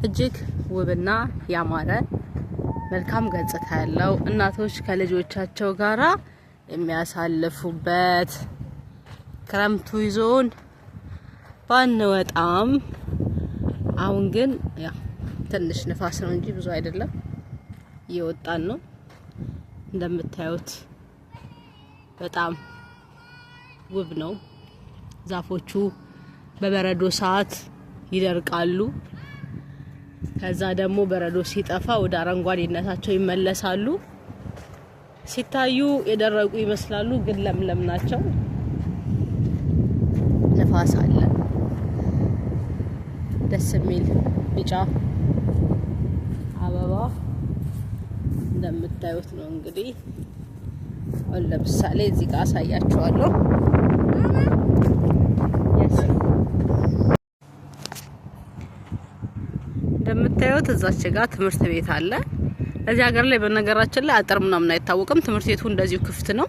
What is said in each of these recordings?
እጅግ ውብና ያማረ መልካም ገጽታ ያለው እናቶች ከልጆቻቸው ጋራ የሚያሳልፉበት ክረምቱ ይዞን ባንወጣም አሁን ግን ያ ትንሽ ንፋስ ነው እንጂ ብዙ አይደለም እየወጣን ነው። እንደምታዩት በጣም ውብ ነው። ዛፎቹ በበረዶ ሰዓት ይደርቃሉ። ከዛ ደግሞ በረዶ ሲጠፋ ወደ አረንጓዴነታቸው ይመለሳሉ። ሲታዩ የደረቁ ይመስላሉ ግን ለምለም ናቸው። ንፋስ አለ። ደስ የሚል ቢጫ አበባ እንደምታዩት ነው። እንግዲህ አሁን ለምሳሌ እዚህ ጋር አሳያችኋለሁ። እንደምታዩት እዛች ጋር ትምህርት ቤት አለ። እዚህ ሀገር ላይ በነገራችን ላይ አጥር ምናምን አይታወቅም። ትምህርት ቤቱ እንደዚሁ ክፍት ነው።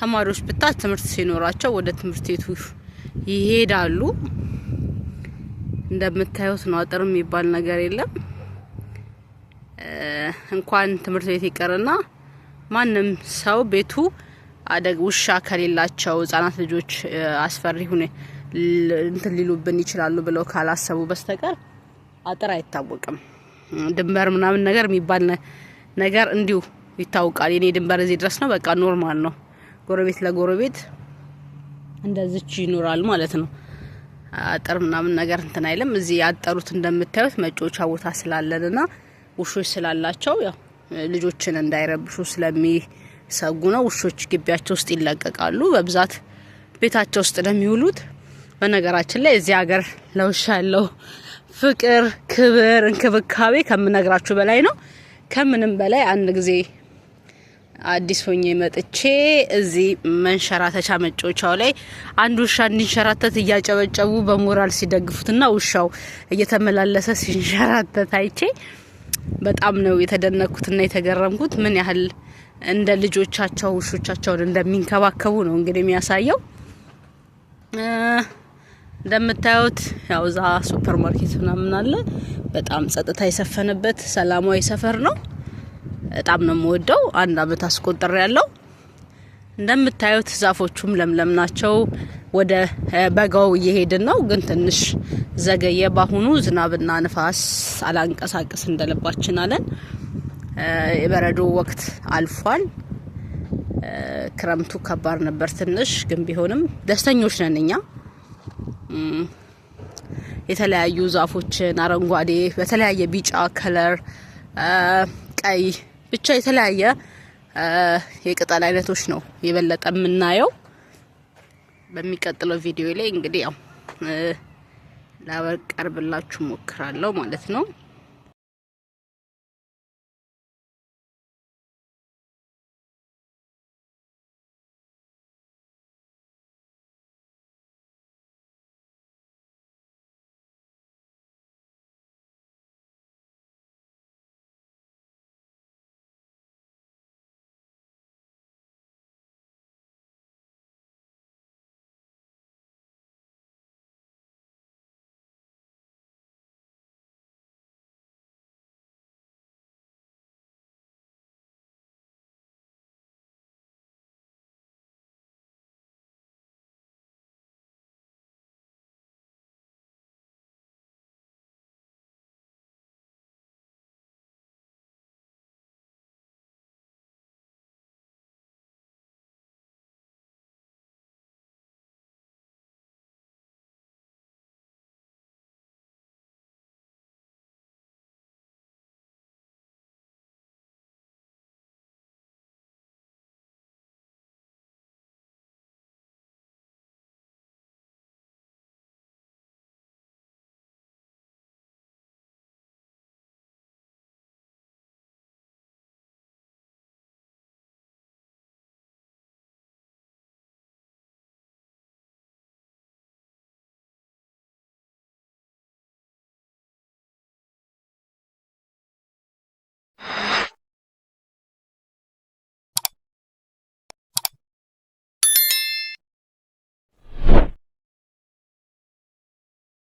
ተማሪዎች ብቻ ትምህርት ሲኖራቸው ወደ ትምህርት ቤቱ ይሄዳሉ። እንደምታዩት ነው። አጥር የሚባል ነገር የለም። እንኳን ትምህርት ቤት ይቀርና ማንም ሰው ቤቱ ውሻ ከሌላቸው ህጻናት ልጆች አስፈሪ ሁኔ እንትን ሊሉብን ይችላሉ ብለው ካላሰቡ በስተቀር አጥር አይታወቅም። ድንበር ምናምን ነገር የሚባል ነገር እንዲሁ ይታወቃል። የኔ ድንበር እዚህ ድረስ ነው፣ በቃ ኖርማል ነው። ጎረቤት ለጎረቤት እንደዚች ይኖራል ማለት ነው። አጥር ምናምን ነገር እንትን አይልም። እዚህ ያጠሩት እንደምታዩት መጫወቻ ቦታ ስላለንና ውሾች ስላላቸው ያው ልጆችን እንዳይረብሹ ስለሚሰጉ ነው። ውሾች ግቢያቸው ውስጥ ይለቀቃሉ። በብዛት ቤታቸው ውስጥ ለሚውሉት። በነገራችን ላይ እዚህ ሀገር ለውሻ ያለው ፍቅር፣ ክብር፣ እንክብካቤ ከምነግራችሁ በላይ ነው። ከምንም በላይ አንድ ጊዜ አዲስ ሆኜ መጥቼ እዚህ መንሸራተቻ መጫወቻው ላይ አንድ ውሻ እንዲንሸራተት እያጨበጨቡ በሞራል ሲደግፉትና ውሻው እየተመላለሰ ሲንሸራተት አይቼ በጣም ነው የተደነኩትና የተገረምኩት። ምን ያህል እንደ ልጆቻቸው ውሾቻቸውን እንደሚንከባከቡ ነው እንግዲህ የሚያሳየው። እንደምታዩት ያው ዛ ሱፐር ማርኬት ምናምን አለ። በጣም ጸጥታ የሰፈነበት ሰላማዊ ሰፈር ነው። በጣም ነው የምወደው። አንድ አመት አስቆጥር ያለው። እንደምታዩት ዛፎቹም ለምለም ናቸው። ወደ በጋው እየሄድን ነው፣ ግን ትንሽ ዘገየ። ባሁኑ ዝናብና ንፋስ አላንቀሳቀስ እንደልባችን አለን። የበረዶ ወቅት አልፏል። ክረምቱ ከባድ ነበር ትንሽ፣ ግን ቢሆንም ደስተኞች ነን እኛ። የተለያዩ ዛፎችን አረንጓዴ፣ በተለያየ ቢጫ ከለር፣ ቀይ፣ ብቻ የተለያየ የቅጠል አይነቶች ነው የበለጠ የምናየው። በሚቀጥለው ቪዲዮ ላይ እንግዲህ ያው ላቀርብላችሁ ሞክራለሁ ማለት ነው።